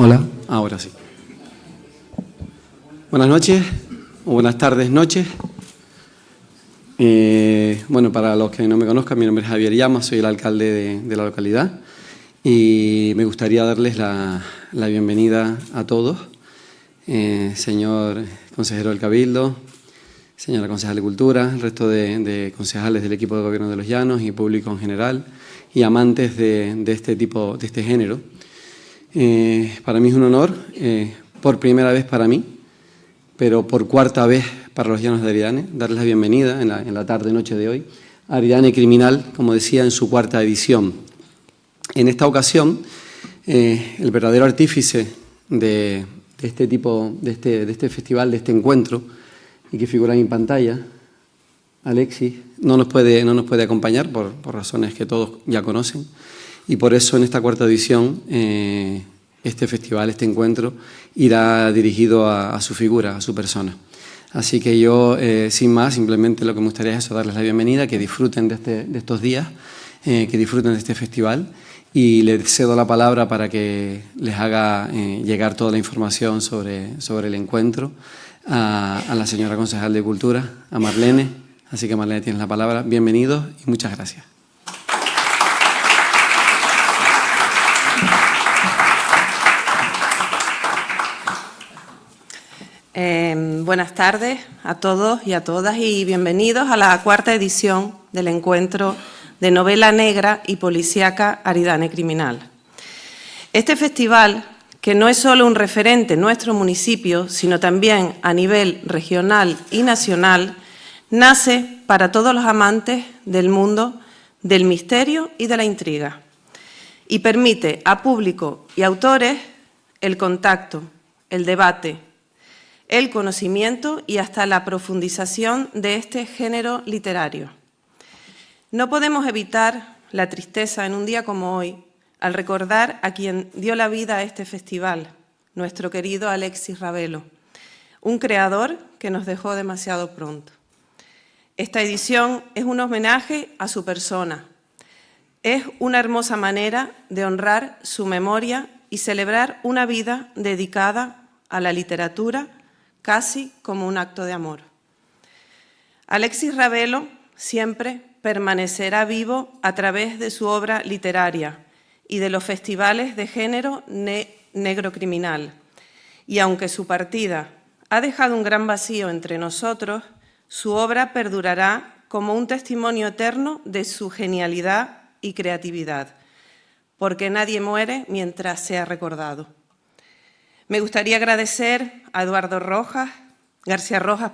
Hola, ahora sí. Buenas noches, o buenas tardes, noches. Bueno, para los que no me conozcan, mi nombre es Javier Llamas, soy el alcalde de la localidad y me gustaría darles la bienvenida a todos, señor consejero del Cabildo, señora concejal de Cultura, el resto de concejales del equipo de Gobierno de los Llanos y público en general y amantes de este género. Para mí es un honor, por primera vez para mí, pero por cuarta vez para los Llanos de Aridane, darles la bienvenida en la tarde-noche de hoy a Aridane Criminal, como decía, en su cuarta edición. En esta ocasión, el verdadero artífice de este festival, de este encuentro, y que figura en pantalla, Alexis, no nos puede acompañar por razones que todos ya conocen, y por eso en esta cuarta edición este festival, este encuentro, irá dirigido a su figura, a su persona. Así que yo, sin más, simplemente lo que me gustaría es eso, darles la bienvenida, que disfruten de estos días, que disfruten de este festival, y les cedo la palabra para que les haga llegar toda la información sobre el encuentro a la señora concejal de Cultura, a Marlene. Así que Marlene, tienes la palabra. Bienvenidos y muchas gracias. Buenas tardes a todos y a todas y bienvenidos a la cuarta edición del encuentro de novela negra y policíaca Aridane Criminal. Este festival, que no es solo un referente en nuestro municipio, sino también a nivel regional y nacional, nace para todos los amantes del mundo del misterio y de la intriga y permite a público y autores el contacto, el debate, el conocimiento y hasta la profundización de este género literario. No podemos evitar la tristeza en un día como hoy al recordar a quien dio la vida a este festival, nuestro querido Alexis Ravelo, un creador que nos dejó demasiado pronto. Esta edición es un homenaje a su persona. Es una hermosa manera de honrar su memoria y celebrar una vida dedicada a la literatura, casi como un acto de amor. Alexis Ravelo siempre permanecerá vivo a través de su obra literaria y de los festivales de género negro criminal. Y aunque su partida ha dejado un gran vacío entre nosotros, su obra perdurará como un testimonio eterno de su genialidad y creatividad, porque nadie muere mientras sea recordado. Me gustaría agradecer a Eduardo García Rojas,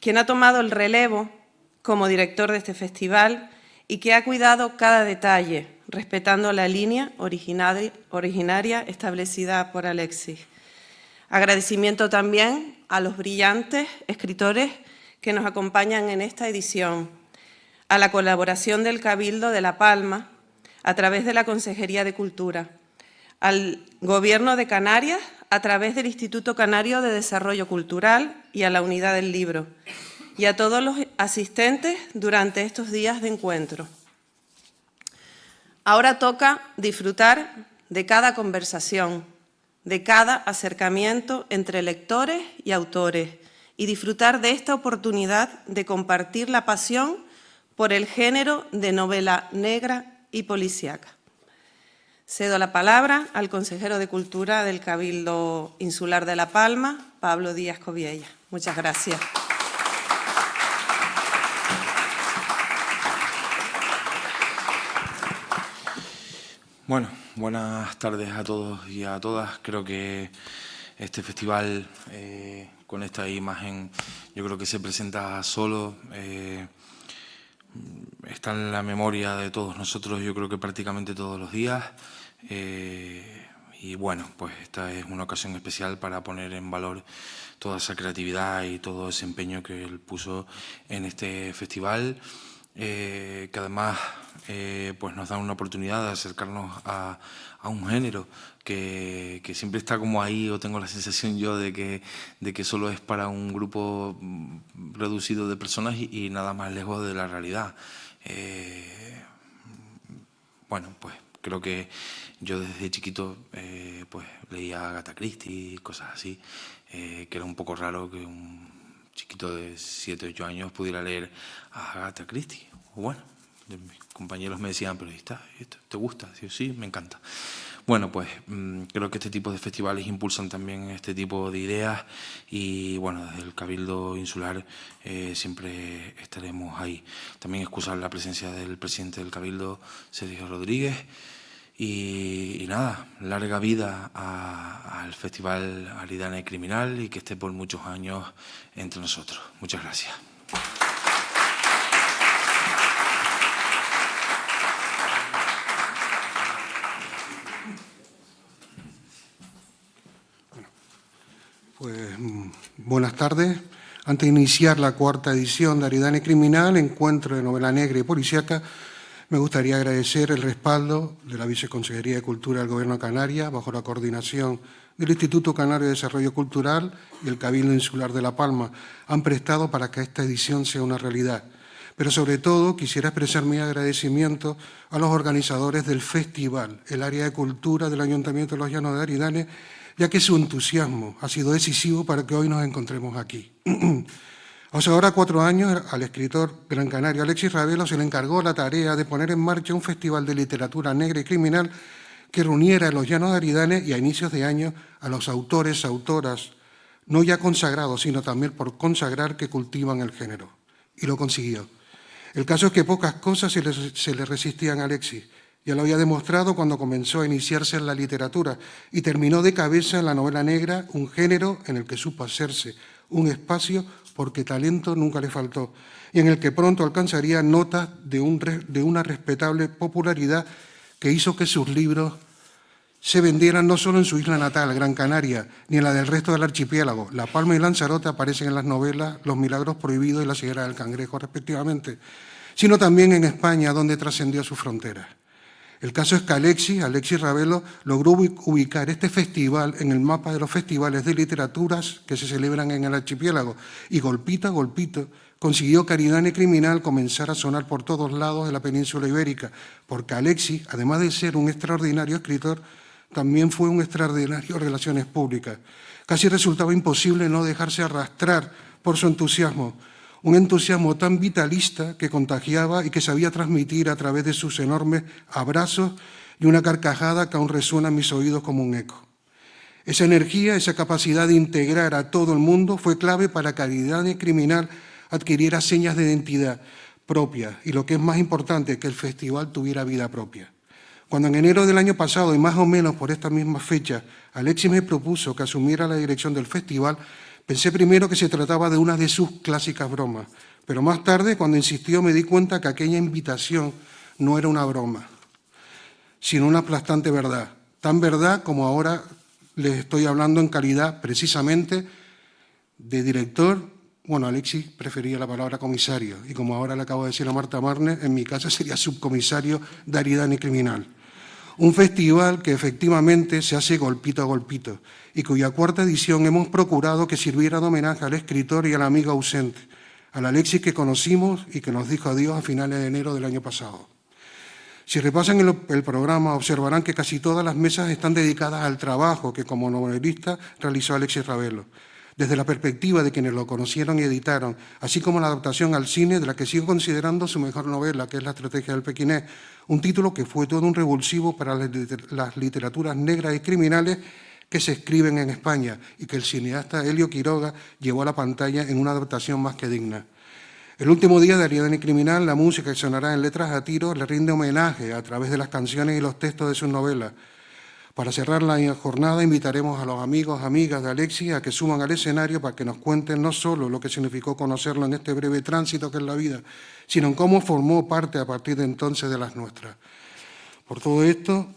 quien ha tomado el relevo como director de este festival y que ha cuidado cada detalle, respetando la línea originaria establecida por Alexis. Agradecimiento también a los brillantes escritores que nos acompañan en esta edición, a la colaboración del Cabildo de La Palma a través de la Consejería de Cultura, al Gobierno de Canarias a través del Instituto Canario de Desarrollo Cultural y a la Unidad del Libro, y a todos los asistentes durante estos días de encuentro. Ahora toca disfrutar de cada conversación, de cada acercamiento entre lectores y autores, y disfrutar de esta oportunidad de compartir la pasión por el género de novela negra y policíaca. Cedo la palabra al consejero de Cultura del Cabildo Insular de La Palma, Pablo Díaz Coviella. Muchas gracias. Bueno, buenas tardes a todos y a todas. Creo que este festival, con esta imagen, yo creo que se presenta solo. Está en la memoria de todos nosotros, yo creo que prácticamente todos los días. Y bueno, pues esta es una ocasión especial para poner en valor toda esa creatividad y todo ese empeño que él puso en este festival, que además pues nos da una oportunidad de acercarnos a un género que siempre está como ahí, o tengo la sensación yo de que solo es para un grupo reducido de personas y nada más lejos de la realidad. Bueno, pues creo que yo desde chiquito pues leía a Agatha Christie, cosas así, que era un poco raro que un chiquito de 7 o 8 años pudiera leer a Agatha Christie. Bueno, mis compañeros me decían, pero ¿esto te gusta? Sí, me encanta. Bueno, pues creo que este tipo de festivales impulsan también este tipo de ideas y, bueno, desde el Cabildo Insular siempre estaremos ahí. También excusar la presencia del presidente del Cabildo, Sergio Rodríguez, y nada, larga vida al Festival Aridane Criminal y que esté por muchos años entre nosotros. Muchas gracias. Pues buenas tardes. Antes de iniciar la 4ª edición de Aridane Criminal, Encuentro de Novela Negra y Policíaca, me gustaría agradecer el respaldo de la Viceconsejería de Cultura del Gobierno de Canarias, bajo la coordinación del Instituto Canario de Desarrollo Cultural y el Cabildo Insular de La Palma, han prestado para que esta edición sea una realidad. Pero sobre todo quisiera expresar mi agradecimiento a los organizadores del festival, el área de cultura del Ayuntamiento de Los Llanos de Aridane, ya que su entusiasmo ha sido decisivo para que hoy nos encontremos aquí. Hace ahora 4 años, al escritor gran canario Alexis Ravelo se le encargó la tarea de poner en marcha un festival de literatura negra y criminal que reuniera en Los Llanos de Aridane y a inicios de año a los autores, autoras, no ya consagrados, sino también por consagrar que cultivan el género. Y lo consiguió. El caso es que pocas cosas se le resistían a Alexis. Ya lo había demostrado cuando comenzó a iniciarse en la literatura y terminó de cabeza en la novela negra, un género en el que supo hacerse un espacio porque talento nunca le faltó y en el que pronto alcanzaría notas de una respetable popularidad que hizo que sus libros se vendieran no solo en su isla natal, Gran Canaria, ni en la del resto del archipiélago. La Palma y Lanzarote aparecen en las novelas Los Milagros Prohibidos y La Ceguera del Cangrejo, respectivamente, sino también en España, donde trascendió sus fronteras. El caso es que Alexis Ravelo logró ubicar este festival en el mapa de los festivales de literaturas que se celebran en el archipiélago y golpito a golpito consiguió que Aridane Criminal comenzara a sonar por todos lados de la península ibérica, porque Alexis, además de ser un extraordinario escritor, también fue un extraordinario relaciones públicas. Casi resultaba imposible no dejarse arrastrar por su entusiasmo, un entusiasmo tan vitalista que contagiaba y que sabía transmitir a través de sus enormes abrazos y una carcajada que aún resuena en mis oídos como un eco. Esa energía, esa capacidad de integrar a todo el mundo fue clave para que Aridane Criminal adquiriera señas de identidad propia y, lo que es más importante, que el festival tuviera vida propia. Cuando en enero del año pasado, y más o menos por esta misma fecha, Alexis me propuso que asumiera la dirección del festival, pensé primero que se trataba de una de sus clásicas bromas, pero más tarde, cuando insistió, me di cuenta que aquella invitación no era una broma, sino una aplastante verdad. Tan verdad como ahora les estoy hablando en calidad precisamente de director. Bueno, Alexis prefería la palabra comisario, y como ahora le acabo de decir a Marta Marne, en mi caso sería subcomisario de Aridane Criminal. Un festival que efectivamente se hace golpito a golpito y cuya 4ª edición hemos procurado que sirviera de homenaje al escritor y al amigo ausente, al Alexis que conocimos y que nos dijo adiós a finales de enero del año pasado. Si repasan el programa, observarán que casi todas las mesas están dedicadas al trabajo que como novelista realizó Alexis Ravelo, desde la perspectiva de quienes lo conocieron y editaron, así como la adaptación al cine de la que sigo considerando su mejor novela, que es La Estrategia del Pequinés, un título que fue todo un revulsivo para las literaturas negras y criminales que se escriben en España y que el cineasta Helio Quiroga llevó a la pantalla en una adaptación más que digna. El último día de Aridane Criminal, la música que sonará en Letras a Tiro le rinde homenaje a través de las canciones y los textos de sus novelas. Para cerrar la jornada, invitaremos a los amigos, amigas de Alexis a que suban al escenario para que nos cuenten no solo lo que significó conocerlo en este breve tránsito que es la vida, sino en cómo formó parte a partir de entonces de las nuestras. Por todo esto,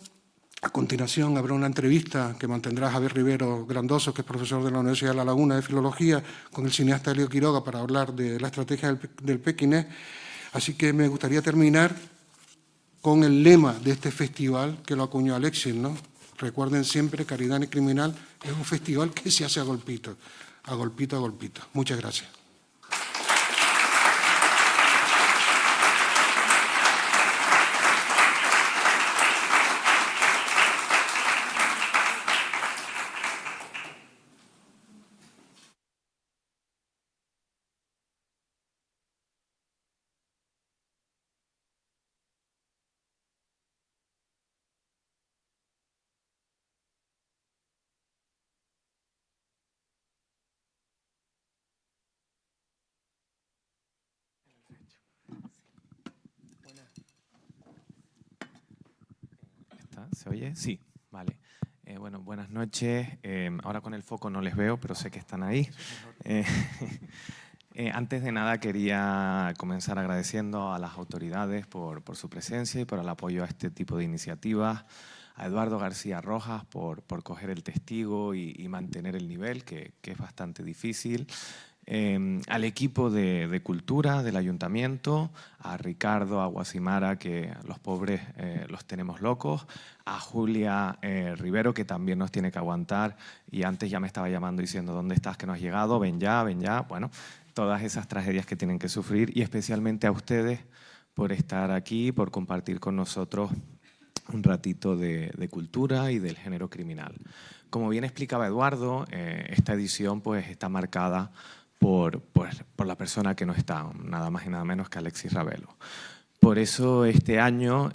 a continuación habrá una entrevista que mantendrá Javier Rivero Grandoso, que es profesor de la Universidad de La Laguna de Filología, con el cineasta Helio Quiroga para hablar de La Estrategia del Pequinés. Así que me gustaría terminar con el lema de este festival que lo acuñó Alexis, ¿no? Recuerden siempre que Aridane Criminal es un festival que se hace a golpito, a golpito, a golpito. Muchas gracias. ¿Se oye? Sí, vale. Bueno, buenas noches. Ahora con el foco no les veo, pero sé que están ahí. Antes de nada quería comenzar agradeciendo a las autoridades por su presencia y por el apoyo a este tipo de iniciativas, a Eduardo García Rojas por coger el testigo y mantener el nivel, que es bastante difícil. Al equipo de Cultura del Ayuntamiento, a Ricardo, a Guasimara, que los pobres los tenemos locos, a Julia Rivero, que también nos tiene que aguantar, y antes ya me estaba llamando diciendo ¿dónde estás? Que no has llegado, ven ya, bueno, todas esas tragedias que tienen que sufrir, y especialmente a ustedes por estar aquí, por compartir con nosotros un ratito de cultura y del género criminal. Como bien explicaba Eduardo, esta edición pues está marcada por la persona que no está, nada más y nada menos que Alexis Ravelo. Por eso este año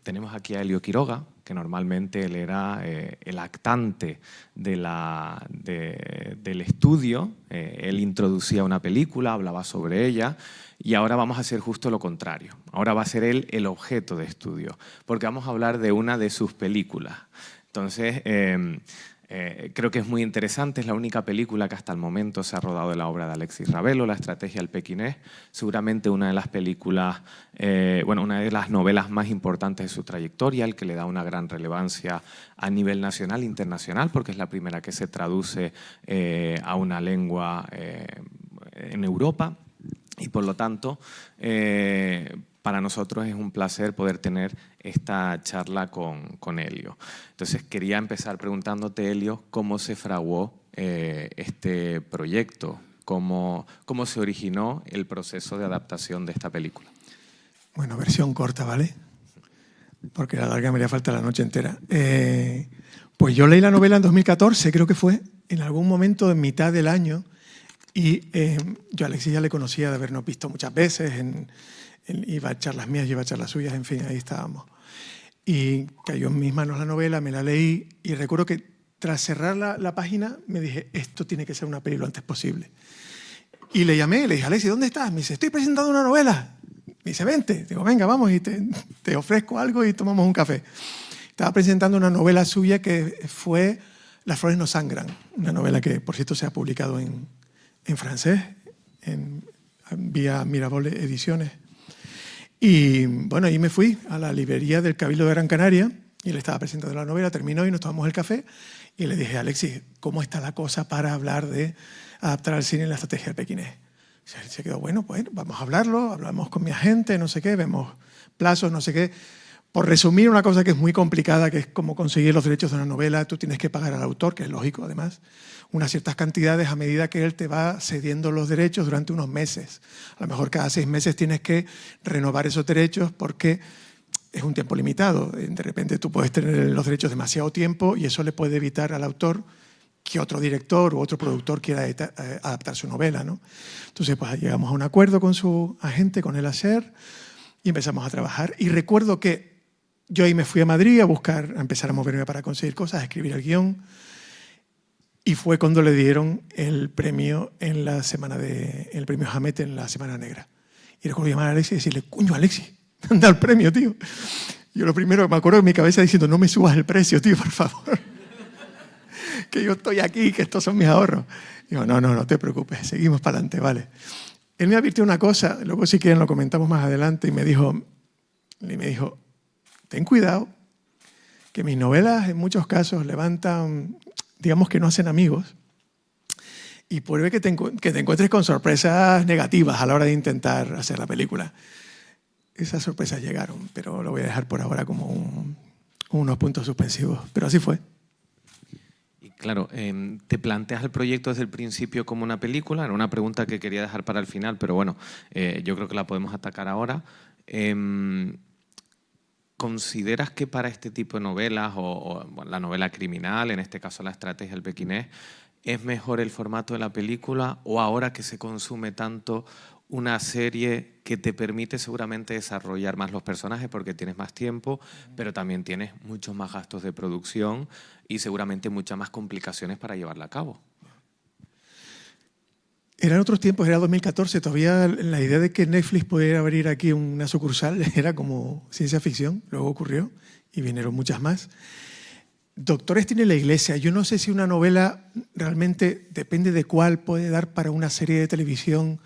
tenemos aquí a Elio Quiroga, que normalmente él era el actante del estudio. Él introducía una película, hablaba sobre ella, y ahora vamos a hacer justo lo contrario. Ahora va a ser él el objeto de estudio, porque vamos a hablar de una de sus películas. Entonces, creo que es muy interesante, es la única película que hasta el momento se ha rodado de la obra de Alexis Ravelo, La estrategia del pequinés, seguramente una de las películas, una de las novelas más importantes de su trayectoria, el que le da una gran relevancia a nivel nacional e internacional, porque es la primera que se traduce a una lengua en Europa, y por lo tanto, para nosotros es un placer poder tener esta charla con Elio. Entonces quería empezar preguntándote, Elio, ¿cómo se fraguó este proyecto? ¿Cómo se originó el proceso de adaptación de esta película? Bueno, versión corta, ¿vale? Porque la larga me haría falta la noche entera. Pues yo leí la novela en 2014, creo que fue, en algún momento en mitad del año, y yo a Alexis ya le conocía de habernos visto muchas veces, iba a echar las mías, iba a echar las suyas, en fin, ahí estábamos. Y cayó en mis manos la novela, me la leí y recuerdo que tras cerrar la página me dije, esto tiene que ser una peli lo antes posible. Y le llamé, le dije, Alexis, ¿dónde estás? Me dice, estoy presentando una novela. Me dice, vente. Digo, venga, vamos y te ofrezco algo y tomamos un café. Estaba presentando una novela suya que fue Las flores no sangran, una novela que, por cierto, se ha publicado en francés, vía Mirabol Ediciones. Y bueno, ahí me fui a la librería del Cabildo de Gran Canaria y le estaba presentando la novela, terminó y nos tomamos el café y le dije, Alexis, ¿cómo está la cosa para hablar de adaptar al cine La estrategia del pequinés? Se quedó, bueno, vamos a hablarlo, hablamos con mi agente, no sé qué, vemos plazos, no sé qué. Por resumir una cosa que es muy complicada, que es cómo conseguir los derechos de una novela, tú tienes que pagar al autor, que es lógico además, unas ciertas cantidades a medida que él te va cediendo los derechos durante unos meses. A lo mejor cada 6 meses tienes que renovar esos derechos porque es un tiempo limitado. De repente tú puedes tener los derechos demasiado tiempo y eso le puede evitar al autor que otro director u otro productor quiera adaptar su novela, ¿no? Entonces pues llegamos a un acuerdo con su agente, con el ASER, y empezamos a trabajar. Y recuerdo que yo ahí me fui a Madrid a empezar a moverme para conseguir cosas, a escribir el guión. Y fue cuando le dieron el premio el premio Hamet en la Semana Negra. Y recuerdo llamar a Alexis y decirle, coño, Alexis, me han dado el premio, tío. Yo lo primero me acuerdo en mi cabeza diciendo, no me subas el precio, tío, por favor. Que yo estoy aquí, que estos son mis ahorros. Digo, no te preocupes, seguimos para adelante, vale. Él me advirtió una cosa, luego si quieren lo comentamos más adelante, y me dijo, ten cuidado, que mis novelas en muchos casos levantan, digamos que no hacen amigos, y puede que te encuentres con sorpresas negativas a la hora de intentar hacer la película. Esas sorpresas llegaron, pero lo voy a dejar por ahora como unos puntos suspensivos, pero así fue. Y claro, ¿te planteas el proyecto desde el principio como una película? Era una pregunta que quería dejar para el final, pero bueno, yo creo que la podemos atacar ahora. ¿Consideras que para este tipo de novelas, o la novela criminal, en este caso La estrategia del pequinés, es mejor el formato de la película, o ahora que se consume tanto una serie que te permite seguramente desarrollar más los personajes porque tienes más tiempo, pero también tienes muchos más gastos de producción y seguramente muchas más complicaciones para llevarla a cabo? Eran otros tiempos, era 2014, todavía la idea de que Netflix pudiera abrir aquí una sucursal era como ciencia ficción, luego ocurrió y vinieron muchas más. Doctores tiene la Iglesia. Yo no sé si una novela realmente, depende de cuál, puede dar para una serie de televisión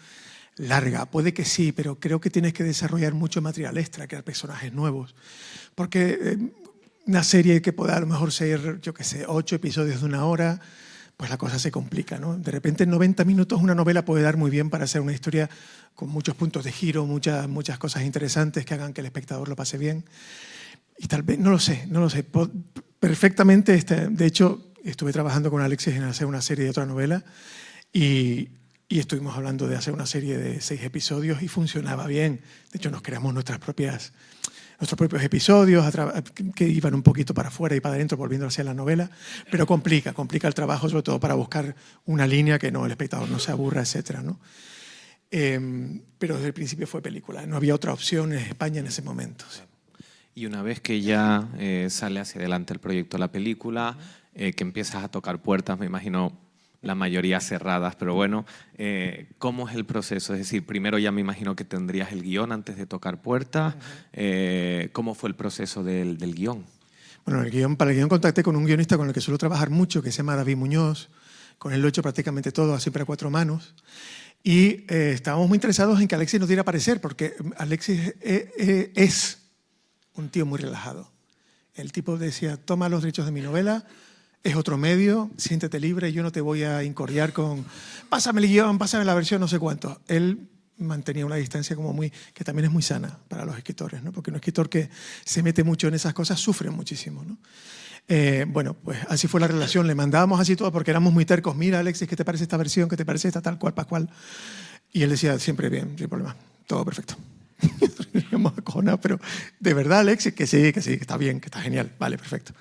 larga. Puede que sí, pero creo que tienes que desarrollar mucho material extra, crear personajes nuevos. Porque una serie que pueda a lo mejor ser, yo qué sé, 8 episodios de 1 hora, pues la cosa se complica, ¿no? De repente en 90 minutos una novela puede dar muy bien para hacer una historia con muchos puntos de giro, muchas cosas interesantes que hagan que el espectador lo pase bien. Y tal vez, no lo sé. Perfectamente, de hecho, estuve trabajando con Alexis en hacer una serie de otra novela y estuvimos hablando de hacer una serie de 6 episodios y funcionaba bien. De hecho, nos creamos nuestros propios episodios que iban un poquito para afuera y para adentro, volviendo hacia la novela, pero complica el trabajo, sobre todo para buscar una línea que el espectador no se aburra, etc., ¿no? Pero desde el principio fue película, no había otra opción en España en ese momento. Sí. Y una vez que ya sale hacia adelante el proyecto de la película, que empiezas a tocar puertas, me imagino la mayoría cerradas, pero bueno, ¿cómo es el proceso? Es decir, primero ya me imagino que tendrías el guión antes de tocar puertas. ¿Cómo fue el proceso del guión? Bueno, para el guión contacté con un guionista con el que suelo trabajar mucho, que se llama David Muñoz. Con él lo he hecho prácticamente todo, siempre a 4 manos. Y estábamos muy interesados en que Alexis nos diera parecer, porque Alexis es un tío muy relajado. El tipo decía, toma los derechos de mi novela, es otro medio, siéntete libre, yo no te voy a incordiar con pásame el guión, pásame la versión, no sé cuánto. Él mantenía una distancia como que también es muy sana para los escritores, ¿no? Porque un escritor que se mete mucho en esas cosas sufre muchísimo, ¿no? Bueno, pues así fue la relación, le mandábamos así todo porque éramos muy tercos. Mira, Alexis, ¿qué te parece esta versión? ¿Qué te parece esta tal cual, pascual? Y él decía, siempre bien, sin problema, todo perfecto. Pero de verdad, Alexis, que sí, que está bien, que está genial, vale, perfecto.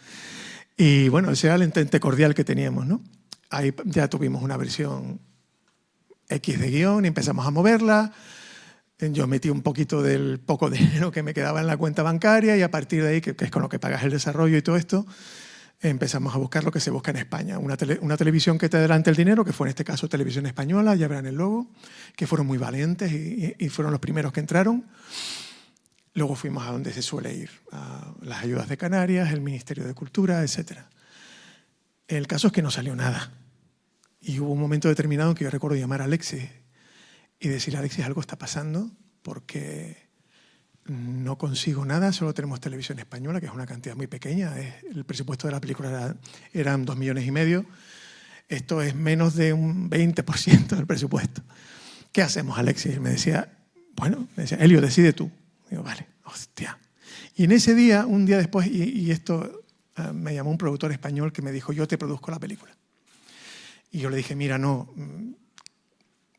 Y bueno, ese era el entente cordial que teníamos, ¿no? Ahí ya tuvimos una versión X de guión y empezamos a moverla. Yo metí un poquito del poco dinero que me quedaba en la cuenta bancaria y a partir de ahí, que es con lo que pagas el desarrollo y todo esto, empezamos a buscar lo que se busca en España. Una televisión que te adelante el dinero, que fue en este caso Televisión Española, ya verán el logo, que fueron muy valientes y fueron los primeros que entraron. Luego fuimos a donde se suele ir, a las ayudas de Canarias, el Ministerio de Cultura, etc. El caso es que no salió nada. Y hubo un momento determinado en que yo recuerdo llamar a Alexis y decirle, Alexis, algo está pasando porque no consigo nada, solo tenemos Televisión Española, que es una cantidad muy pequeña. El presupuesto de la película eran 2,5 millones. Esto es menos de un 20% del presupuesto. ¿Qué hacemos, Alexis? Me decía, Elio, decide tú. Digo, vale, hostia. Y en ese día, un día después, y esto me llamó un productor español que me dijo, yo te produzco la película. Y yo le dije, mira, no,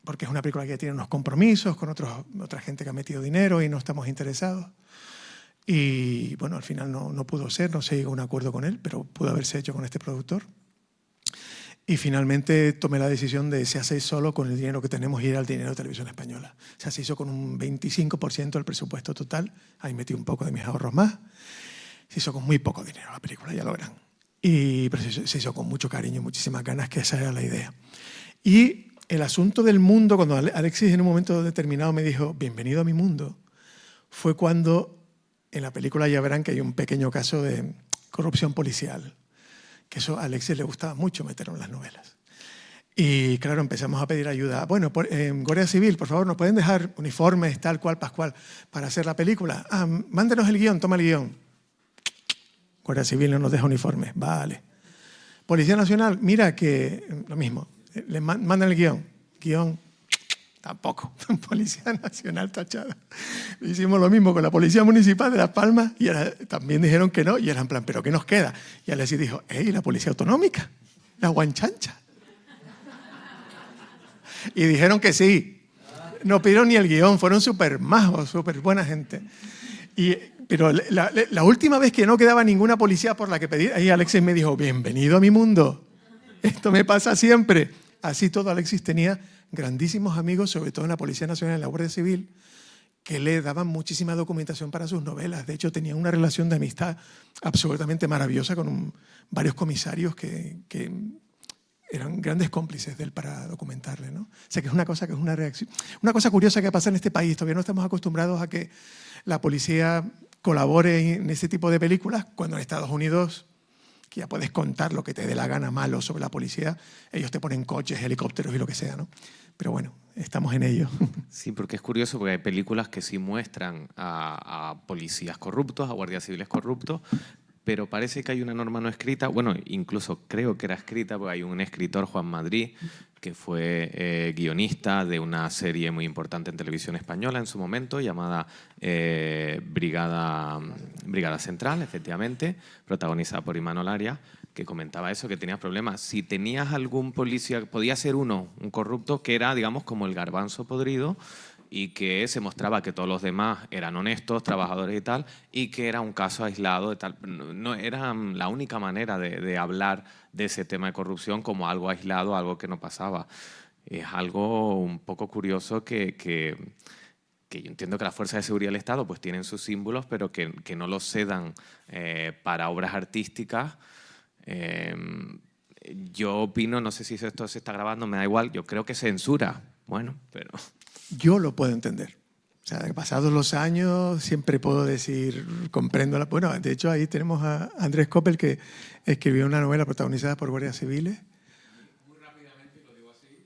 porque es una película que tiene unos compromisos con otra gente que ha metido dinero y no estamos interesados. Y bueno, al final no pudo ser, no se llegó a un acuerdo con él, pero pudo haberse hecho con este productor. Y finalmente tomé la decisión de se hace solo con el dinero que tenemos y era el dinero de Televisión Española. O sea, se hizo con un 25% del presupuesto total. Ahí metí un poco de mis ahorros más. Se hizo con muy poco dinero la película, ya lo verán. Pero se hizo con mucho cariño, muchísimas ganas, que esa era la idea. Y el asunto del mundo, cuando Alexis en un momento determinado me dijo, bienvenido a mi mundo, fue cuando en la película ya verán que hay un pequeño caso de corrupción policial. Que eso a Alexis le gustaba mucho meterlo en las novelas. Y claro, empezamos a pedir ayuda. Bueno, Guardia Civil, por favor, ¿nos pueden dejar uniformes tal cual, pascual, para hacer la película? Mándenos el guión, toma el guión. Guardia Civil no nos deja uniformes, vale. Policía Nacional, mira que lo mismo, le mandan el guión, tampoco. Policía Nacional tachada. Hicimos lo mismo con la Policía Municipal de Las Palmas y también dijeron que no, y era en plan, ¿pero qué nos queda? Y Alexis dijo, ¿y la Policía Autonómica? La Guanchancha. Y dijeron que sí. No pidieron ni el guión, fueron súper majos, súper buena gente. Pero la última vez que no quedaba ninguna policía por la que pedir, ahí Alexis me dijo, bienvenido a mi mundo. Esto me pasa siempre. Así todo, Alexis tenía grandísimos amigos, sobre todo en la Policía Nacional y en la Guardia Civil, que le daban muchísima documentación para sus novelas. De hecho, tenía una relación de amistad absolutamente maravillosa con varios comisarios que eran grandes cómplices de él para documentarle, ¿no? O sea, que es una reacción. Una cosa curiosa que pasa en este país, todavía no estamos acostumbrados a que la policía colabore en ese tipo de películas, cuando en Estados Unidos, que ya puedes contar lo que te dé la gana malo sobre la policía, ellos te ponen coches, helicópteros y lo que sea, ¿no? Pero bueno, estamos en ello. Sí, porque es curioso, porque hay películas que sí muestran a policías corruptos, a guardias civiles corruptos, pero parece que hay una norma no escrita, bueno, incluso creo que era escrita, porque hay un escritor, Juan Madrid, que fue guionista de una serie muy importante en televisión española en su momento, llamada Brigada Central, efectivamente, protagonizada por Imanol Arias, que comentaba eso, que tenías problemas. Si tenías algún policía, podía ser un corrupto, que era, digamos, como el garbanzo podrido, y que se mostraba que todos los demás eran honestos, trabajadores y tal, y que era un caso aislado de tal. No era la única manera de hablar de ese tema de corrupción como algo aislado, algo que no pasaba. Es algo un poco curioso que yo entiendo que las fuerzas de seguridad del Estado pues tienen sus símbolos, pero que no los cedan para obras artísticas. Yo opino, no sé si esto se está grabando, me da igual, yo creo que censura. Bueno, pero... Yo lo puedo entender. O sea, pasados los años siempre puedo decir, comprendo la... Bueno, de hecho ahí tenemos a Andrés Coppel, que escribió una novela protagonizada por guardias civiles. Muy rápidamente, lo digo así,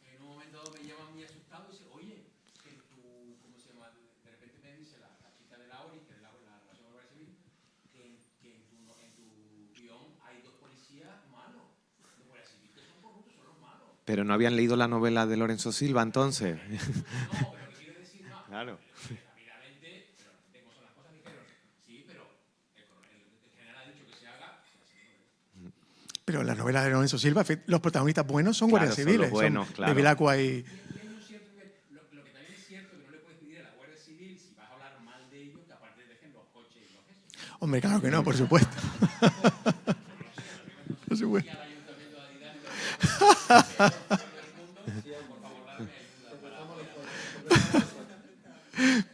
en un momento dado me llama muy asustado y dice, oye, que tú, ¿cómo se llama? De repente me dice la chica de la ORI, que es la relación guardia civil, que en tu guión hay dos policías malos. Los guardias civiles que son corruptos son los malos. Pero no habían leído la novela de Lorenzo Silva entonces. No, pero quiero decir, no. Claro. Rápidamente, pero tengo son las cosas que quiero. Sí, pero el general ha dicho que se haga. Pero en las novelas de Lorenzo Silva, los protagonistas buenos son Claro, guardias son civiles. los buenos, son claro. de Vilacua y... Lo que también es cierto que no le puedes pedir a la Guardia Civil, si vas a hablar mal de ellos, que aparte dejen los coches y los gestos. Hombre, claro que no, por supuesto. Por supuesto.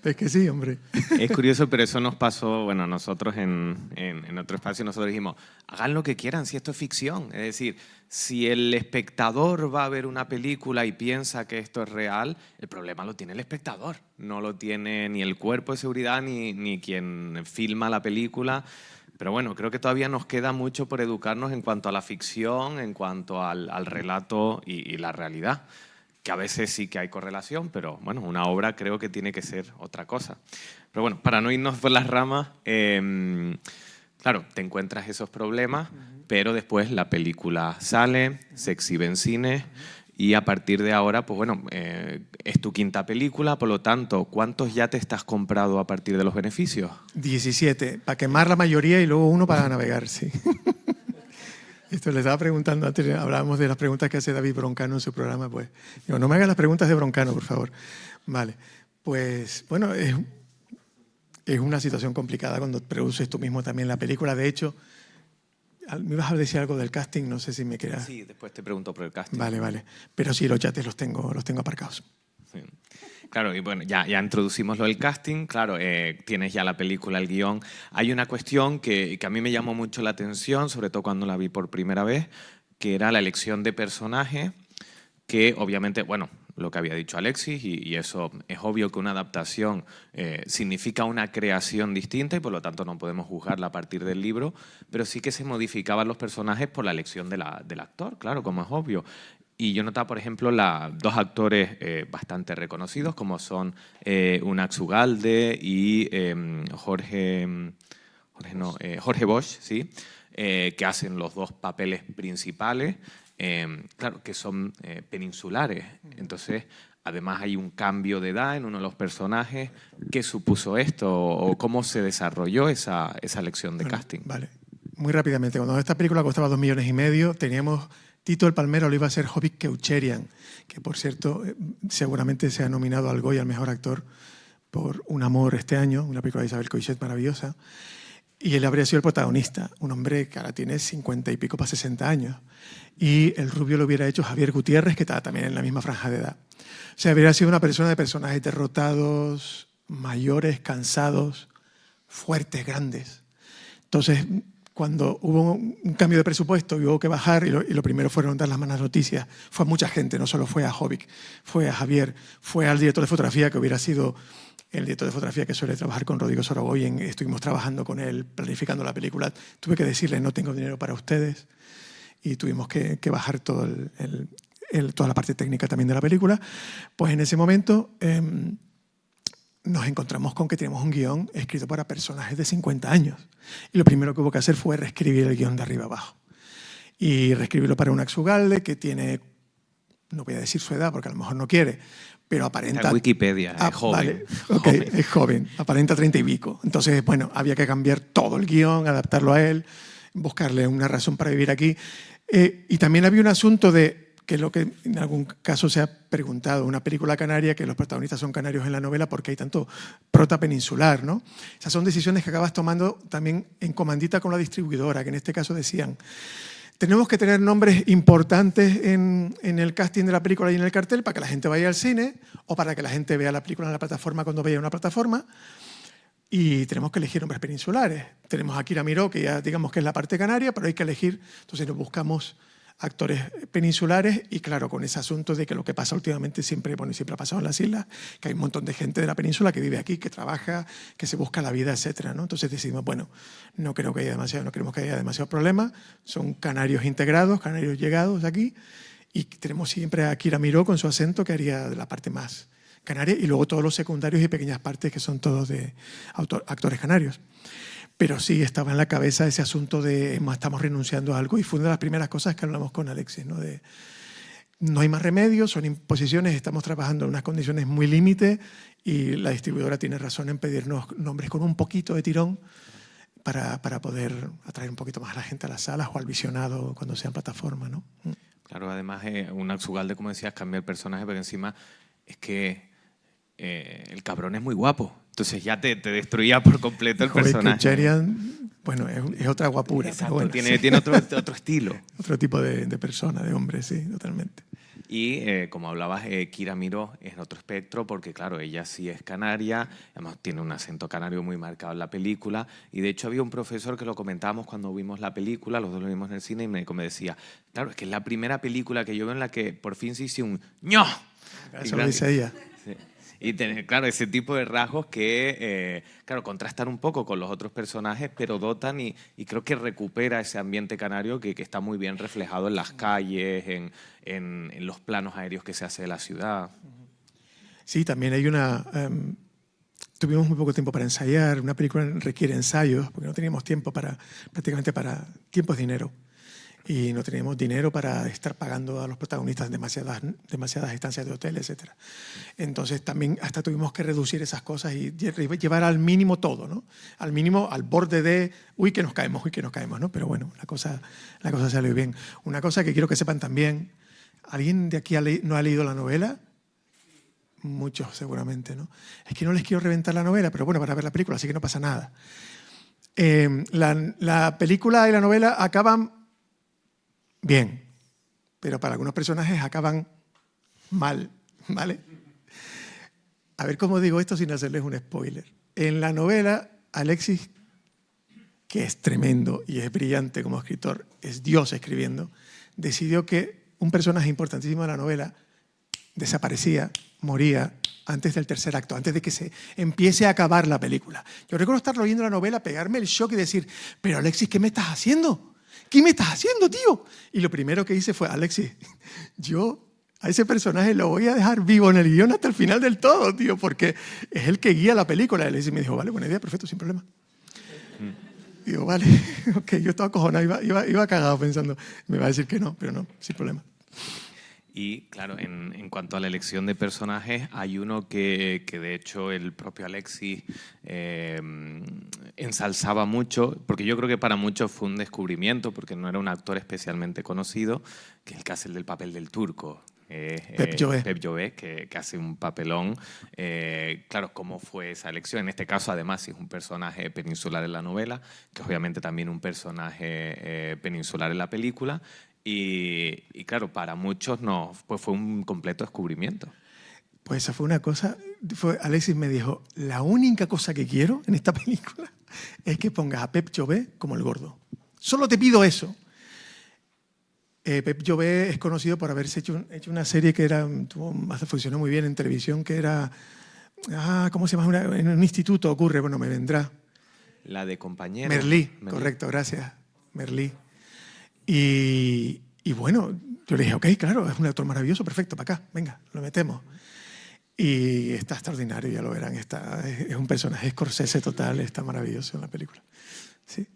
Es que sí, hombre. Es curioso, pero eso nos pasó, bueno, nosotros en otro espacio nosotros dijimos, hagan lo que quieran si esto es ficción. Es decir, si el espectador va a ver una película y piensa que esto es real, el problema lo tiene el espectador. No lo tiene ni el cuerpo de seguridad ni quien filma la película. Pero bueno, creo que todavía nos queda mucho por educarnos en cuanto a la ficción, en cuanto al relato y la realidad. Que a veces sí que hay correlación, pero bueno, una obra creo que tiene que ser otra cosa. Pero bueno, para no irnos por las ramas, claro, te encuentras esos problemas, pero después la película sale, se exhibe en cine y a partir de ahora, pues bueno, es tu quinta película, por lo tanto, ¿cuántos ya te estás comprado a partir de los beneficios? 17, para quemar la mayoría y luego uno para navegar, sí. Esto le estaba preguntando antes, hablábamos de las preguntas que hace David Broncano en su programa, pues digo, no me hagas las preguntas de Broncano, por favor. Vale, pues bueno, es una situación complicada cuando produces tú mismo también la película. De hecho, me ibas a decir algo del casting, no sé si me queda... Sí, después te pregunto por el casting. Vale, vale, pero sí, los yates los tengo aparcados. Sí. Claro, y bueno, ya introducimos lo del casting, claro, tienes ya la película, el guión. Hay una cuestión que a mí me llamó mucho la atención, sobre todo cuando la vi por primera vez, que era la elección de personaje, que obviamente, bueno, lo que había dicho Alexis, y eso es obvio que una adaptación significa una creación distinta y por lo tanto no podemos juzgarla a partir del libro, pero sí que se modificaban los personajes por la elección del actor, claro, como es obvio. Y yo notaba, por ejemplo, dos actores bastante reconocidos, como son Unax Ugalde y Jorge Bosch, ¿sí? Que hacen los dos papeles principales, claro, que son peninsulares. Entonces, además hay un cambio de edad en uno de los personajes. ¿Qué supuso esto o cómo se desarrolló esa elección de casting? Vale, muy rápidamente. Cuando esta película costaba 2,5 millones, teníamos... Tito el Palmero lo iba a ser Jovic Keucherian, que por cierto seguramente se ha nominado al Goya al mejor actor por Un amor este año, una película de Isabel Coixet maravillosa, y él habría sido el protagonista, un hombre que ahora tiene 50 y pico para 60 años. Y el rubio lo hubiera hecho Javier Gutiérrez, que estaba también en la misma franja de edad. O sea, habría sido una persona de personajes derrotados, mayores, cansados, fuertes, grandes. Entonces, cuando hubo un cambio de presupuesto y hubo que bajar, y lo primero fueron dar las malas noticias, fue a mucha gente, no solo fue a Jovic, fue a Javier, fue al director de fotografía, que hubiera sido el director de fotografía que suele trabajar con Rodrigo Sorogoyen. Estuvimos trabajando con él, planificando la película. Tuve que decirle, no tengo dinero para ustedes, y tuvimos que bajar toda la parte técnica también de la película. Pues en ese momento nos encontramos con que teníamos un guión escrito para personajes de 50 años. Y lo primero que hubo que hacer fue reescribir el guión de arriba abajo. Y reescribirlo para un Ugalde que tiene, no voy a decir su edad porque a lo mejor no quiere, pero aparenta... En Wikipedia, es joven. Vale, okay, es joven, aparenta 30 y pico. Entonces, bueno, había que cambiar todo el guión, adaptarlo a él, buscarle una razón para vivir aquí. Y también había un asunto de, que es lo que en algún caso se ha preguntado, una película canaria, que los protagonistas son canarios en la novela porque hay tanto prota peninsular, ¿no? Esas son decisiones que acabas tomando también en comandita con la distribuidora, que en este caso decían, tenemos que tener nombres importantes en el casting de la película y en el cartel para que la gente vaya al cine o para que la gente vea la película en la plataforma cuando vaya a una plataforma, y tenemos que elegir nombres peninsulares. Tenemos a Kira Miró, que ya digamos que es la parte canaria, pero hay que elegir, entonces nos buscamos actores peninsulares, y claro, con ese asunto de que lo que pasa últimamente siempre ha pasado en las islas, que hay un montón de gente de la península que vive aquí, que trabaja, que se busca la vida, etcétera, ¿no? Entonces decidimos, bueno, no queremos que haya demasiado problema, son canarios integrados, canarios llegados aquí, y tenemos siempre a Kira Miró con su acento, que haría de la parte más canaria, y luego todos los secundarios y pequeñas partes que son todos de actores canarios. Pero sí estaba en la cabeza ese asunto de estamos renunciando a algo, y fue una de las primeras cosas que hablamos con Alexis, ¿no? De no hay más remedio, son imposiciones, estamos trabajando en unas condiciones muy límite, y la distribuidora tiene razón en pedirnos nombres con un poquito de tirón para poder atraer un poquito más a la gente a las salas o al visionado cuando sea en plataforma, ¿no? Claro, además un Ugalde, como decías, cambia el personaje, pero encima es que el cabrón es muy guapo. Entonces ya te destruía por completo el personaje. Cherian, bueno, es otra guapura. Exacto, bueno, tiene otro estilo. Otro tipo de persona, de hombre, sí, totalmente. Y como hablabas, Kira Miró es en otro espectro porque, claro, ella sí es canaria, además tiene un acento canario muy marcado en la película, y de hecho había un profesor que lo comentábamos cuando vimos la película, los dos lo vimos en el cine, y me decía, claro, es que es la primera película que yo veo en la que por fin se hizo un ¡ño! Eso lo dice ella. Sí. Y tener, claro, ese tipo de rasgos que, claro, contrastan un poco con los otros personajes, pero dotan y creo que recupera ese ambiente canario que está muy bien reflejado en las calles, en los planos aéreos que se hace de la ciudad. Sí, también hay una... tuvimos muy poco tiempo para ensayar. Una película requiere ensayos, porque no teníamos tiempo prácticamente para... Tiempo es dinero. Y no teníamos dinero para estar pagando a los protagonistas demasiadas estancias de hotel, etc. Entonces también hasta tuvimos que reducir esas cosas y llevar al mínimo todo, ¿no? Al mínimo, al borde de, uy, que nos caemos, ¿no? Pero bueno, la cosa salió bien. Una cosa que quiero que sepan también, ¿alguien de aquí no ha leído la novela? Muchos seguramente, ¿no? Es que no les quiero reventar la novela, pero bueno, para ver la película, así que no pasa nada. La película y la novela acaban bien, pero para algunos personajes acaban mal, ¿vale? A ver cómo digo esto sin hacerles un spoiler. En la novela, Alexis, que es tremendo y es brillante como escritor, es Dios escribiendo, decidió que un personaje importantísimo de la novela desaparecía, moría antes del tercer acto, antes de que se empiece a acabar la película. Yo recuerdo estar leyendo la novela, pegarme el shock y decir, pero Alexis, ¿qué me estás haciendo? ¿Qué me estás haciendo, tío? Y lo primero que hice fue, Alexis, yo a ese personaje lo voy a dejar vivo en el guión hasta el final del todo, tío, porque es el que guía la película. Y Alexis me dijo, vale, buena idea, perfecto, sin problema. Digo, vale, ok, yo estaba acojonado, iba cagado pensando, me va a decir que no, pero no, sin problema. Y claro, en cuanto a la elección de personajes, hay uno que de hecho el propio Alexis ensalzaba mucho, porque yo creo que para muchos fue un descubrimiento, porque no era un actor especialmente conocido, que es el que hace el papel del turco. Pep Jové, que hace un papelón. Claro, ¿cómo fue esa elección? En este caso, además, es un personaje peninsular en la novela, que es obviamente también un personaje peninsular en la película. Y claro, para muchos no, pues fue un completo descubrimiento. Pues esa fue una cosa, Alexis me dijo, la única cosa que quiero en esta película es que pongas a Pep Jové como el gordo. Solo te pido eso. Pep Llobet es conocido por haberse hecho una serie que funcionó muy bien en televisión, que era... ¿cómo se llama? En un instituto ocurre, bueno, me vendrá. La de compañeros. Merlí, correcto, gracias. Merlí. Y bueno, yo le dije, ok, claro, es un actor maravilloso, perfecto, para acá, venga, lo metemos. Y está extraordinario, ya lo verán, es un personaje Scorsese total, está maravilloso en la película. Sí.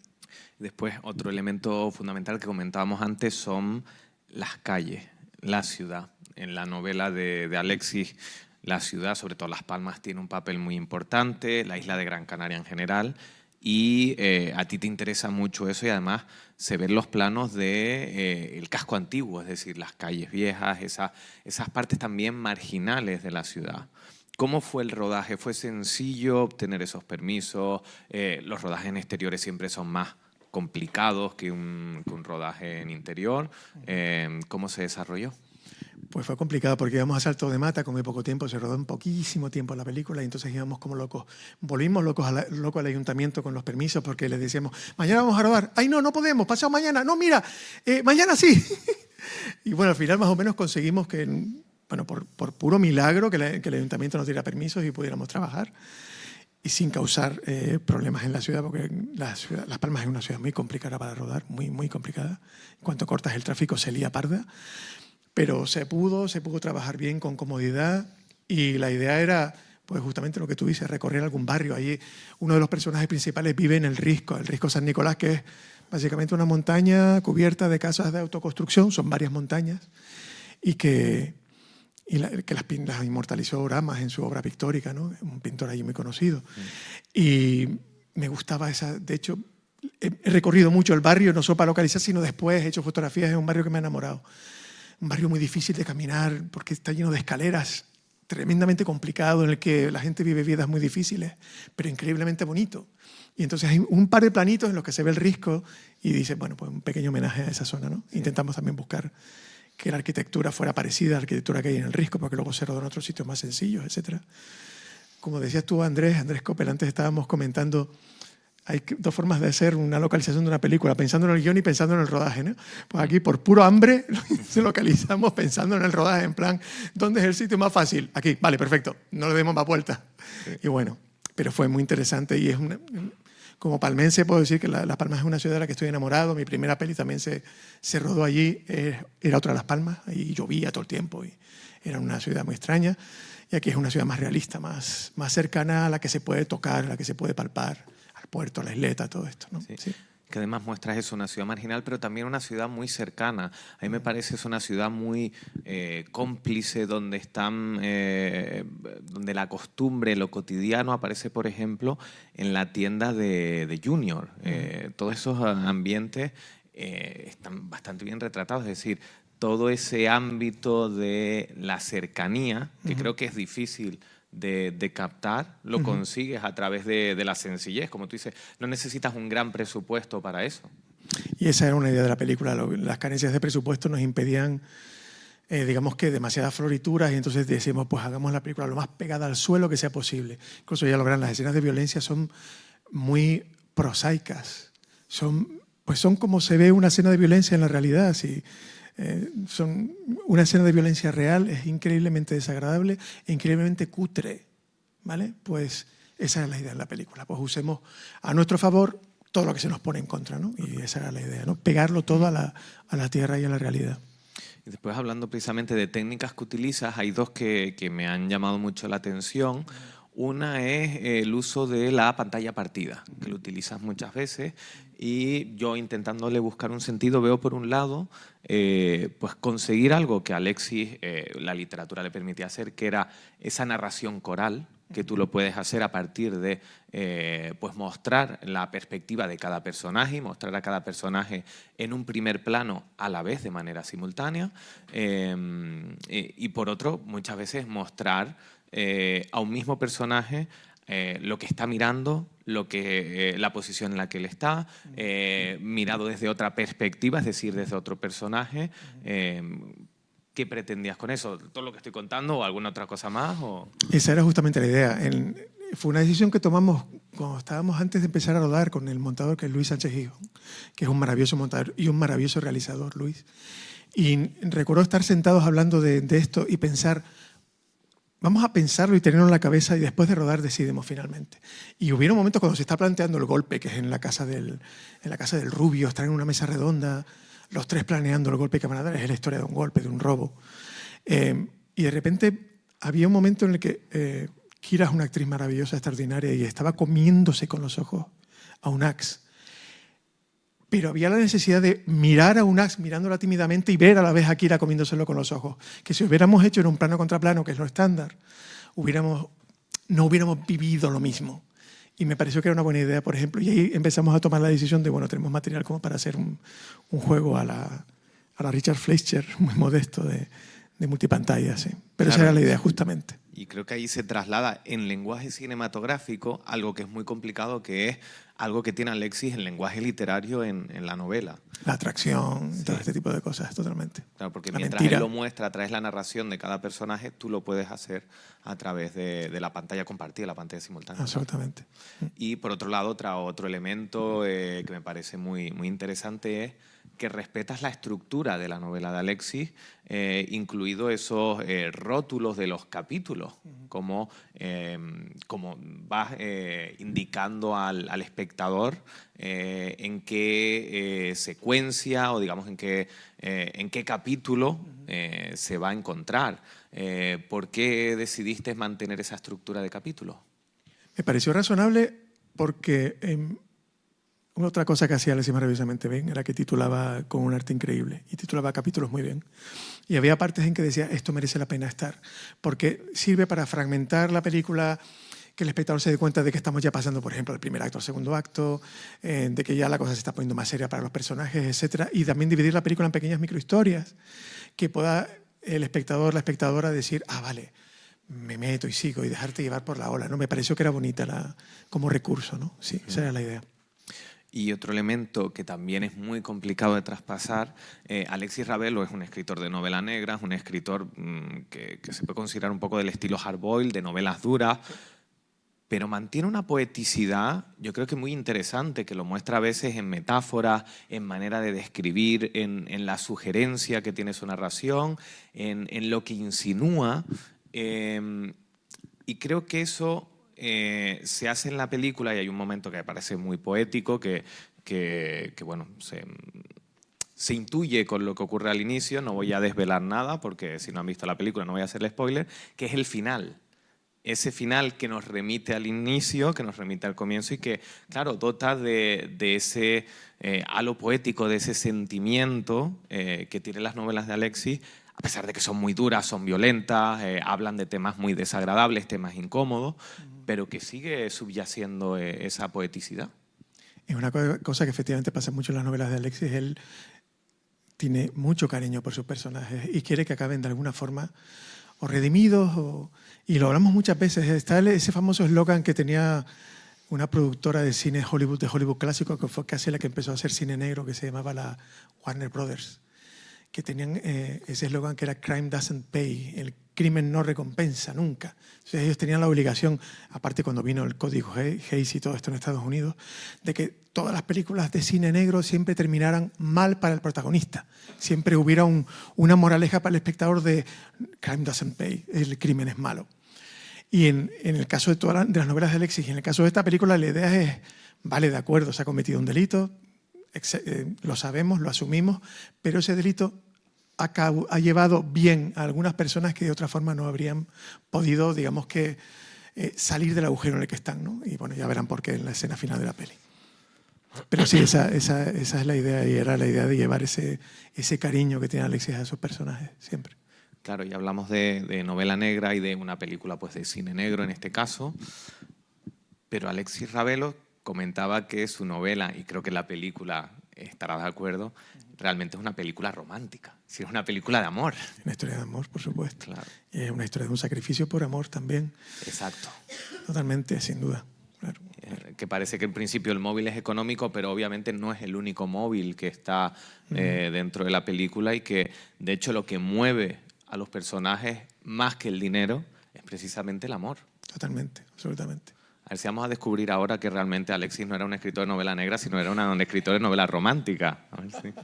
Después, otro elemento fundamental que comentábamos antes son las calles, la ciudad. En la novela de Alexis, la ciudad, sobre todo Las Palmas, tiene un papel muy importante, la isla de Gran Canaria en general, y a ti te interesa mucho eso y además se ven los planos del casco antiguo, es decir, las calles viejas, esas partes también marginales de la ciudad. ¿Cómo fue el rodaje? ¿Fue sencillo obtener esos permisos? Los rodajes en exteriores siempre son más complicados que un rodaje en interior. ¿Cómo se desarrolló? Pues fue complicado porque íbamos a Salto de Mata con muy poco tiempo, se rodó en poquísimo tiempo la película y entonces íbamos como locos. Volvimos locos al ayuntamiento con los permisos porque les decíamos, mañana vamos a rodar. Ay, no podemos, pasado mañana. No, mira, mañana sí. Y bueno, al final más o menos conseguimos que, bueno, por puro milagro que el ayuntamiento nos diera permisos y pudiéramos trabajar y sin causar problemas en la ciudad, porque Las Palmas es una ciudad muy complicada para rodar, muy, muy complicada. En cuanto cortas el tráfico se lía parda. Pero se pudo trabajar bien con comodidad y la idea era, pues justamente lo que tú dices, recorrer algún barrio. Allí uno de los personajes principales vive en el Risco San Nicolás, que es básicamente una montaña cubierta de casas de autoconstrucción, son varias montañas, y que las inmortalizó Oramas en su obra pictórica, ¿no? Un pintor allí muy conocido. Y me gustaba de hecho, he recorrido mucho el barrio, no solo para localizar, sino después he hecho fotografías, es un barrio que me ha enamorado. Un barrio muy difícil de caminar porque está lleno de escaleras, tremendamente complicado, en el que la gente vive vidas muy difíciles, pero increíblemente bonito. Y entonces hay un par de planitos en los que se ve el Risco y dice, bueno, pues un pequeño homenaje a esa zona, ¿no? Sí. Intentamos también buscar que la arquitectura fuera parecida a la arquitectura que hay en el Risco, porque luego se rodó en otros sitios más sencillos, etc. Como decías tú, Andrés Coppel, antes estábamos comentando, hay dos formas de hacer una localización de una película, pensando en el guión y pensando en el rodaje, ¿no? Pues aquí, por puro hambre, se localizamos pensando en el rodaje, en plan, ¿dónde es el sitio más fácil? Aquí, vale, perfecto, no le demos más vuelta. Sí. Y bueno, pero fue muy interesante y es como palmense puedo decir que Las Palmas es una ciudad de la que estoy enamorado. Mi primera peli también se rodó allí, era otra Las Palmas, ahí llovía todo el tiempo y era una ciudad muy extraña. Y aquí es una ciudad más realista, más cercana a la que se puede tocar, a la que se puede palpar. Puerto, la isleta, todo esto, ¿no? Sí. Sí. Que además muestras eso, una ciudad marginal, pero también una ciudad muy cercana. A mí me parece es una ciudad muy cómplice, donde donde la costumbre, lo cotidiano aparece, por ejemplo, en la tienda de Junior. Todos esos ambientes están bastante bien retratados, es decir, todo ese ámbito de la cercanía, que creo que es difícil de captar, lo consigues a través de la sencillez. Como tú dices, no necesitas un gran presupuesto para eso. Y esa era una idea de la película. Las carencias de presupuesto nos impedían, digamos que demasiadas florituras y entonces decimos, pues hagamos la película lo más pegada al suelo que sea posible. Incluso ya logran, las escenas de violencia son muy prosaicas. Son como se ve una escena de violencia en la realidad. Sí. Una escena de violencia real es increíblemente desagradable e increíblemente cutre, ¿vale? Pues esa es la idea de la película. Pues usemos a nuestro favor todo lo que se nos pone en contra, ¿no? Y esa era la idea, ¿no? Pegarlo todo a la tierra y a la realidad. Y después, hablando precisamente de técnicas que utilizas, hay dos que me han llamado mucho la atención. Una es el uso de la pantalla partida, que lo utilizas muchas veces, y yo intentándole buscar un sentido veo por un lado pues conseguir algo que a Alexis la literatura le permitía hacer, que era esa narración coral, que tú lo puedes hacer a partir de pues mostrar la perspectiva de cada personaje y mostrar a cada personaje en un primer plano a la vez de manera simultánea, y por otro muchas veces mostrar a un mismo personaje lo que está mirando, la posición en la que él está, mirado desde otra perspectiva, es decir, desde otro personaje. ¿Qué pretendías con eso? ¿Todo lo que estoy contando o alguna otra cosa más? ¿O? Esa era justamente la idea. Fue una decisión que tomamos cuando estábamos antes de empezar a rodar con el montador, que es Luis Sánchez Gijón. que es un maravilloso montador y un maravilloso realizador, Luis. Y recuerdo estar sentados hablando de esto y pensar, vamos a pensarlo y tenerlo en la cabeza y después de rodar decidimos finalmente. Y hubiera un momento cuando se está planteando el golpe, que es en la casa del Rubio, están en una mesa redonda, los tres planeando el golpe que van a dar, es la historia de un golpe, de un robo. Y de repente había un momento en el que Kira es una actriz maravillosa, extraordinaria, y estaba comiéndose con los ojos a Unax. Pero había la necesidad de mirar a Unax mirándola tímidamente y ver a la vez a Kira comiéndoselo con los ojos. Que si hubiéramos hecho en un plano contra plano, que es lo estándar, no hubiéramos vivido lo mismo. Y me pareció que era una buena idea, por ejemplo. Y ahí empezamos a tomar la decisión de, bueno, tenemos material como para hacer un juego a la Richard Fleischer, muy modesto, de multipantalla, sí. Pero claro, esa era la idea, justamente. Y creo que ahí se traslada en lenguaje cinematográfico algo que es muy complicado, que es algo que tiene Alexis en lenguaje literario en la novela. La atracción, sí. Todo este tipo de cosas, totalmente. Claro, porque la mientras mentira. él lo muestra a través de la narración de cada personaje, tú lo puedes hacer a través de la pantalla compartida, la pantalla simultánea. Absolutamente. Y por otro lado, otro elemento que me parece muy, muy interesante es que respetas la estructura de la novela de Alexis, incluido esos rótulos de los capítulos, como vas indicando al espectador en qué secuencia o digamos en qué capítulo se va a encontrar. ¿Por qué decidiste mantener esa estructura de capítulos? Me pareció razonable porque otra cosa que hacía Alexis maravillosamente bien era que titulaba con un arte increíble y titulaba capítulos muy bien. Y había partes en que decía, esto merece la pena estar, porque sirve para fragmentar la película, que el espectador se dé cuenta de que estamos ya pasando, por ejemplo, del primer acto al segundo acto, de que ya la cosa se está poniendo más seria para los personajes, etc. Y también dividir la película en pequeñas microhistorias, que pueda el espectador, la espectadora decir, vale, me meto y sigo, y dejarte llevar por la ola, ¿no? Me pareció que era bonita como recurso, ¿no? Sí, esa era la idea. Y otro elemento que también es muy complicado de traspasar, Alexis Ravelo es un escritor de novela negra, es un escritor que se puede considerar un poco del estilo hardboiled, de novelas duras, pero mantiene una poeticidad, yo creo que muy interesante, que lo muestra a veces en metáforas, en manera de describir, en la sugerencia que tiene su narración, en lo que insinúa, y creo que eso se hace en la película, y hay un momento que me parece muy poético, que bueno, se intuye con lo que ocurre al inicio, no voy a desvelar nada, porque si no han visto la película no voy a hacerle spoiler, que es el final. Ese final que nos remite al inicio, que nos remite al comienzo y que, claro, dota de ese halo poético, de ese sentimiento que tienen las novelas de Alexis, a pesar de que son muy duras, son violentas, hablan de temas muy desagradables, temas incómodos, pero que sigue subyaciendo esa poeticidad. Es una cosa que efectivamente pasa mucho en las novelas de Alexis. Él tiene mucho cariño por sus personajes y quiere que acaben de alguna forma o redimidos, y lo hablamos muchas veces. Está ese famoso eslogan que tenía una productora de cine de Hollywood clásico, que fue casi la que empezó a hacer cine negro, que se llamaba la Warner Brothers, que tenían ese eslogan que era "Crime doesn't pay", el crimen no recompensa nunca. Entonces ellos tenían la obligación, aparte cuando vino el código Hays y todo esto en Estados Unidos, de que todas las películas de cine negro siempre terminaran mal para el protagonista. Siempre hubiera una moraleja para el espectador de "Crime doesn't pay", el crimen es malo. Y en el caso de todas las novelas de Alexis, y en el caso de esta película, la idea es, vale, de acuerdo, se ha cometido un delito, lo sabemos, lo asumimos, pero ese delito ha llevado bien a algunas personas que de otra forma no habrían podido, digamos que, salir del agujero en el que están, ¿no? Y bueno, ya verán por qué en la escena final de la peli. Pero sí, esa es la idea, y era la idea de llevar ese cariño que tiene Alexis a esos personajes, siempre. Claro, y hablamos de novela negra y de una película pues, de cine negro en este caso, pero Alexis Ravelo comentaba que su novela, y creo que la película estará de acuerdo, realmente es una película romántica, es una película de amor. Una historia de amor, por supuesto. Claro. Y es una historia de un sacrificio por amor también. Exacto. Totalmente, sin duda. Claro. Que parece que en principio el móvil es económico, pero obviamente no es el único móvil que está dentro de la película, y que de hecho lo que mueve a los personajes más que el dinero es precisamente el amor. Totalmente, absolutamente. A ver si vamos a descubrir ahora que realmente Alexis no era un escritor de novela negra, sino era un escritor de novela romántica. A ver si...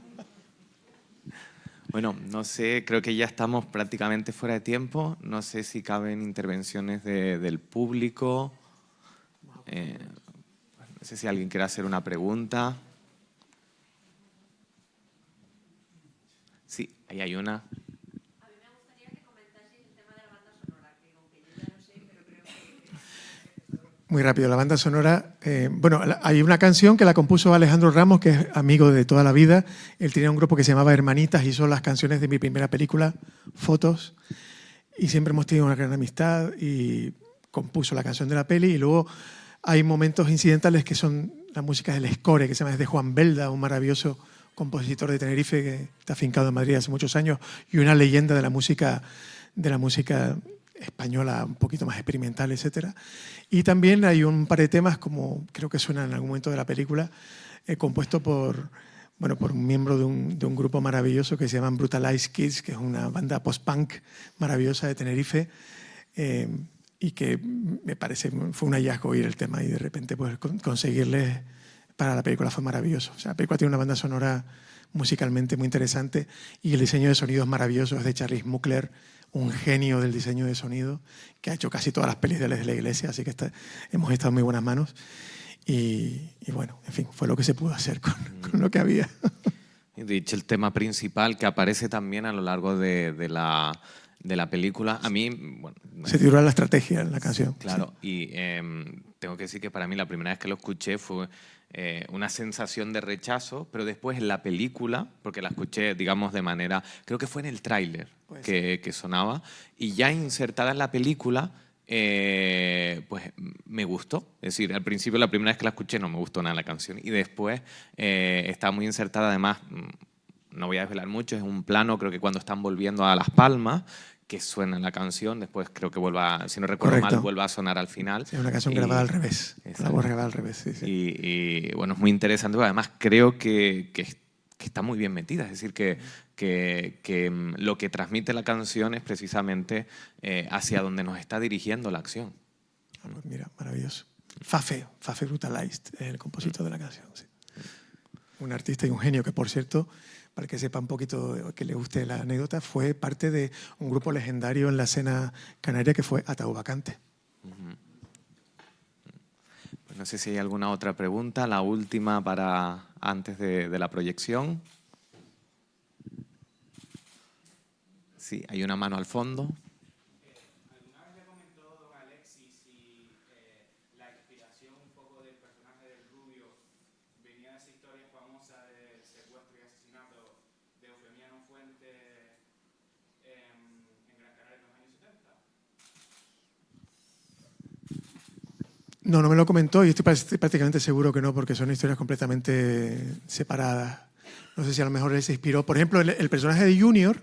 Bueno, no sé, creo que ya estamos prácticamente fuera de tiempo. No sé si caben intervenciones del público. No sé si alguien quiere hacer una pregunta. Sí, ahí hay una. A mí me gustaría que comentaseis el tema de la banda sonora, que aunque yo ya lo sé, pero creo que... Muy rápido, la banda sonora. Bueno, hay una canción que la compuso Alejandro Ramos, que es amigo de toda la vida. Él tenía un grupo que se llamaba Hermanitas, hizo las canciones de mi primera película, Fotos, y siempre hemos tenido una gran amistad y compuso la canción de la peli. Y luego hay momentos incidentales que son la música del score, que se llama es de Juan Belda, un maravilloso compositor de Tenerife que está afincado en Madrid hace muchos años y una leyenda de la música española un poquito más experimental, etcétera. Y también hay un par de temas, como creo que suena en algún momento de la película, compuesto por un miembro de un grupo maravilloso que se llaman Brutalized Kids, que es una banda post-punk maravillosa de Tenerife, y que me parece fue un hallazgo oír el tema y de repente pues conseguirles para la película fue maravilloso. O sea, la película tiene una banda sonora musicalmente muy interesante y el diseño de sonido es maravilloso, es de Charlie Muckler, un genio del diseño de sonido, que ha hecho casi todas las pelis de la Iglesia, así que hemos estado en muy buenas manos. Y bueno, en fin, fue lo que se pudo hacer con lo que había. Dicho el tema principal que aparece también a lo largo de la película, a mí... Bueno, se titula La estrategia en la canción. Claro, sí. Y tengo que decir que para mí la primera vez que lo escuché fue una sensación de rechazo, pero después en la película, porque la escuché, digamos, de manera... Creo que fue en el tráiler que sonaba, y ya insertada en la película, pues me gustó. Es decir, al principio, la primera vez que la escuché, no me gustó nada la canción, y después está muy insertada, además... No voy a desvelar mucho, es un plano, creo que cuando están volviendo a Las Palmas, que suena en la canción, después creo que vuelva, si no recuerdo mal, vuelva a sonar al final. Sí, es una canción grabada al revés, la voz grabada al revés. Sí, sí. Y bueno, es muy interesante, además creo que está muy bien metida, es decir, que lo que transmite la canción es precisamente hacia donde nos está dirigiendo la acción. Pues mira, maravilloso. Fafe Brutalized es el compositor de la canción. Sí. Un artista y un genio que, por cierto, para que sepa un poquito, que le guste la anécdota, fue parte de un grupo legendario en la escena canaria que fue Ataúd Vacante. Pues no sé si hay alguna otra pregunta, la última para antes de la proyección. Sí, hay una mano al fondo. No me lo comentó y estoy prácticamente seguro que no, porque son historias completamente separadas. No sé si a lo mejor él se inspiró. Por ejemplo, el personaje de Junior,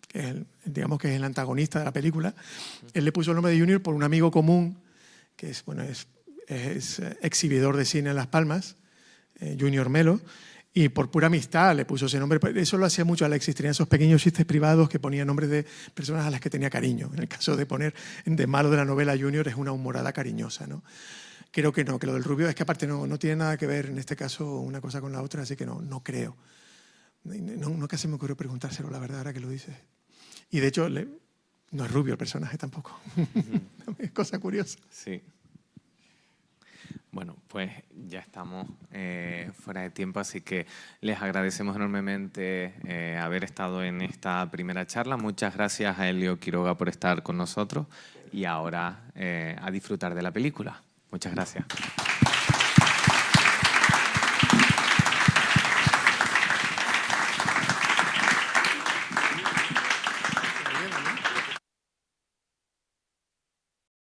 que digamos que es el antagonista de la película, él le puso el nombre de Junior por un amigo común, que es exhibidor de cine en Las Palmas, Junior Melo, y por pura amistad le puso ese nombre. Eso lo hacía mucho Alexis, tenía esos pequeños chistes privados que ponía nombres de personas a las que tenía cariño. En el caso de poner de malo de la novela Junior es una humorada cariñosa, ¿no? Creo que no, que lo del rubio es que aparte no tiene nada que ver en este caso una cosa con la otra, así que no creo. Nunca se me ocurrió preguntárselo, la verdad, ahora que lo dices. Y de hecho no es rubio el personaje tampoco. Es cosa curiosa. Sí. Bueno, pues ya estamos fuera de tiempo, así que les agradecemos enormemente haber estado en esta primera charla. Muchas gracias a Elio Quiroga por estar con nosotros y ahora a disfrutar de la película. Muchas gracias.